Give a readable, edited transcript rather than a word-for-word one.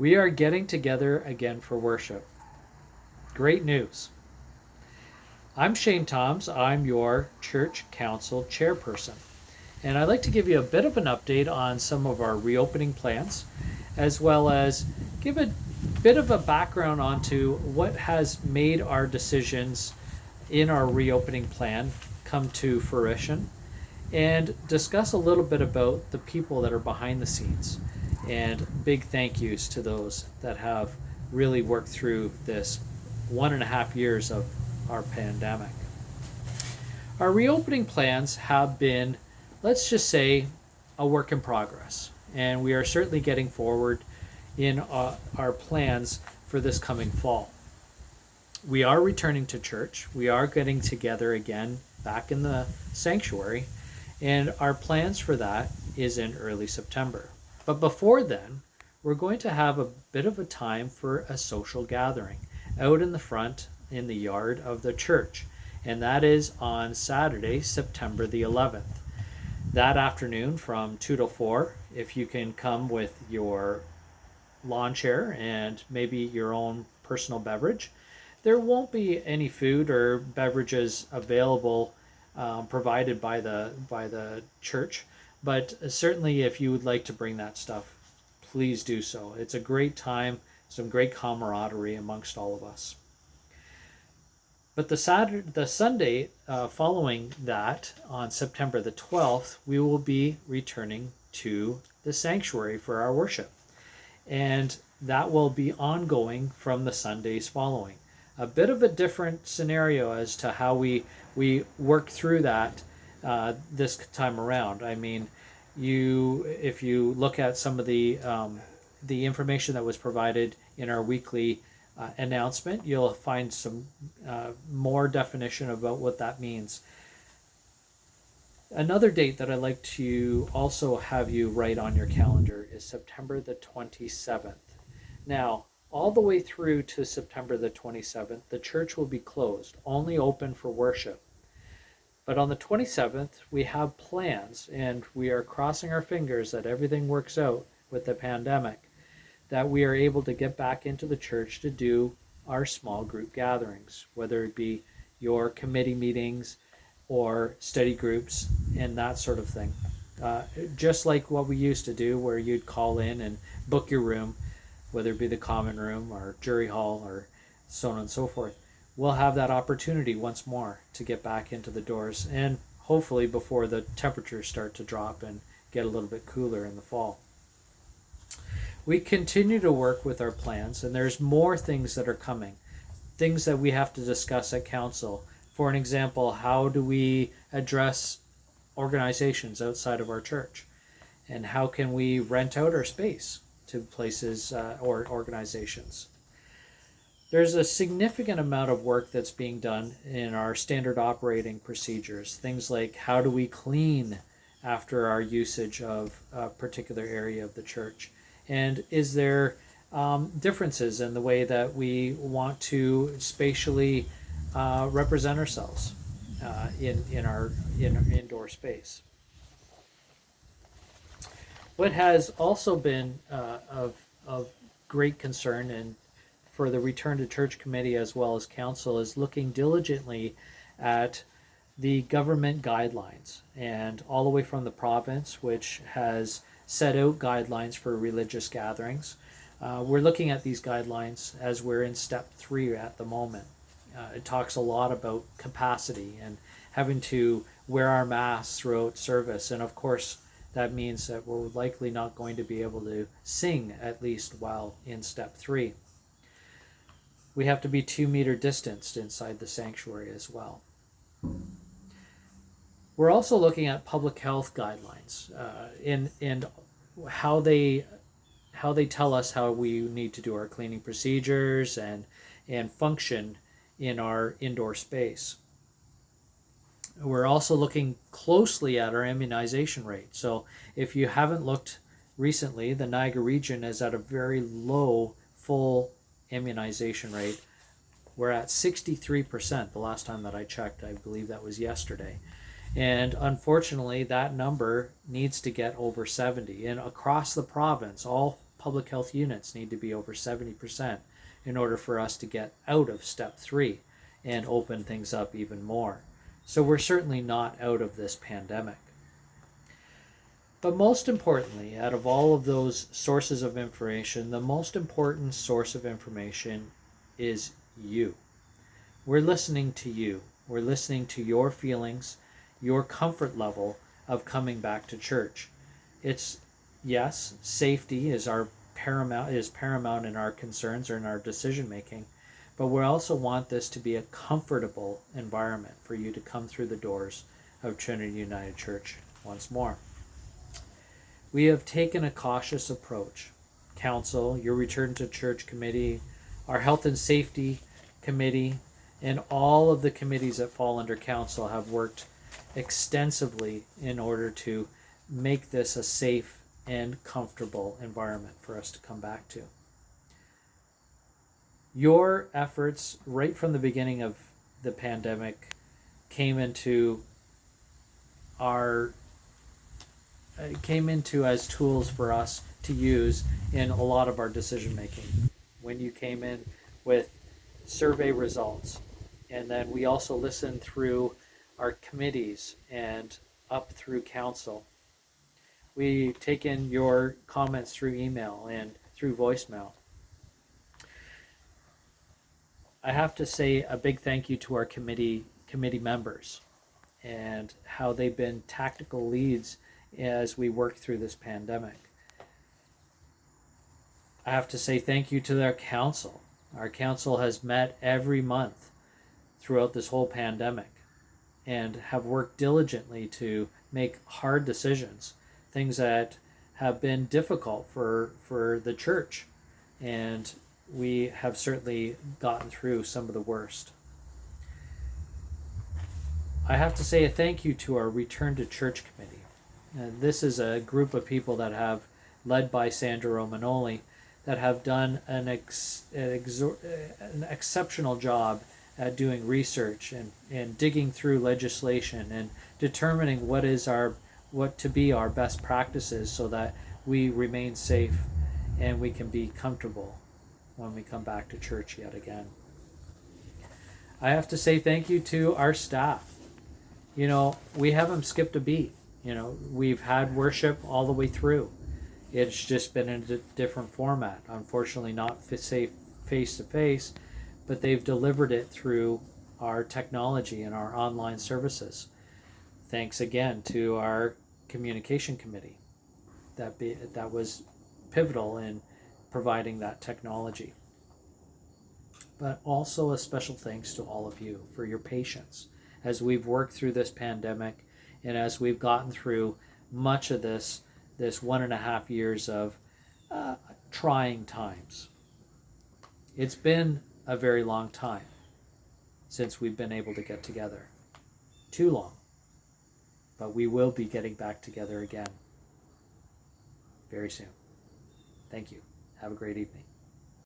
We are getting together again for worship. Great news. I'm Shane Toms. I'm your church council chairperson. And I'd like to give you a bit of an update on some of our reopening plans, as well as give a bit of a background onto what has made our decisions in our reopening plan come to fruition, and discuss a little bit about the people that are behind the scenes. And big thank yous to those that have really worked through this 1.5 years of our pandemic. Our reopening plans have been, let's just say, a work in progress, and we are certainly getting forward in our plans for this coming fall. We are returning to church. We are getting together again back in the sanctuary, and our plans for that is in early September. But before then, we're going to have a bit of a time for a social gathering out in the front in the yard of the church, and that is on Saturday, September the 11th. That afternoon from 2 to 4, if you can come with your lawn chair and maybe your own personal beverage. There won't be any food or beverages available provided by the church, but certainly if you would like to bring that stuff, please do so. It's a great time, some great camaraderie amongst all of us. But the Sunday following that, on September the 12th, we will be returning to the sanctuary for our worship. And that will be ongoing from the Sundays following. A bit of a different scenario as to how we work through that this time around. I mean, if you look at some of the information that was provided in our weekly announcement, you'll find some more definition about what that means. Another date that I'd like to also have you write on your calendar is September the 27th. Now, all the way through to September the 27th, the church will be closed, only open for worship. But on the 27th, we have plans, and we are crossing our fingers that everything works out with the pandemic, that we are able to get back into the church to do our small group gatherings, whether it be your committee meetings or study groups and that sort of thing. Just like what we used to do, where you'd call in and book your room, whether it be the common room or jury hall or so on and so forth. We'll have that opportunity once more to get back into the doors, and hopefully before the temperatures start to drop and get a little bit cooler in the fall. We continue to work with our plans, and there's more things that are coming, things that we have to discuss at council. For an example, how do we address organizations outside of our church? And how can we rent out our space to places or organizations? There's a significant amount of work that's being done in our standard operating procedures. Things like, how do we clean after our usage of a particular area of the church? And is there differences in the way that we want to spatially represent ourselves in our indoor space? What has also been of great concern, and for the Return to Church Committee as well as Council, is looking diligently at the government guidelines, and all the way from the province, which has set out guidelines for religious gatherings. We're looking at these guidelines as we're in step 3 at the moment. It talks a lot about capacity and having to wear our masks throughout service, and of course that means that we're likely not going to be able to sing, at least while in step 3. We have to be 2-meter distanced inside the sanctuary as well. We're also looking at public health guidelines in how they tell us how we need to do our cleaning procedures and function in our indoor space. We're also looking closely at our immunization rate. So if you haven't looked recently, the Niagara region is at a very low full immunization rate. We're at 63% the last time that I checked. I believe that was yesterday. And unfortunately, that number needs to get over 70. And across the province, all public health units need to be over 70% in order for us to get out of step 3 and open things up even more. So we're certainly not out of this pandemic. But most importantly, out of all of those sources of information, the most important source of information is you. We're listening to you. We're listening to your feelings, your comfort level of coming back to church. It's, yes, safety is paramount in our concerns or in our decision making, but we also want this to be a comfortable environment for you to come through the doors of Trinity United Church once more. We have taken a cautious approach. Council, your Return to Church Committee, our Health and Safety Committee, and all of the committees that fall under Council have worked extensively in order to make this a safe and comfortable environment for us to come back to. Your efforts right from the beginning of the pandemic came into as tools for us to use in a lot of our decision making. When you came in with survey results, and then we also listened through our committees and up through council. We take in your comments through email and through voicemail. I have to say a big thank you to our committee members and how they've been tactical leads as we work through this pandemic. I have to say thank you to their council. Our council has met every month throughout this whole pandemic and have worked diligently to make hard decisions, things that have been difficult for the church, and we have certainly gotten through some of the worst. I have to say a thank you to our Return to Church Committee. And this is a group of people that have, led by Sandra Romanoli, that have done an exceptional job at doing research and digging through legislation and determining what to be our best practices so that we remain safe and we can be comfortable when we come back to church yet again. I have to say thank you to our staff. We haven't skipped a beat. We've had worship all the way through. It's just been in a different format. Unfortunately, not safe face to face, but they've delivered it through our technology and our online services. Thanks again to our communication committee that was pivotal in providing that technology. But also a special thanks to all of you for your patience as we've worked through this pandemic and as we've gotten through much of this 1.5 years of trying times. It's been a very long time since we've been able to get together. Too long. But we will be getting back together again very soon. Thank you. Have a great evening.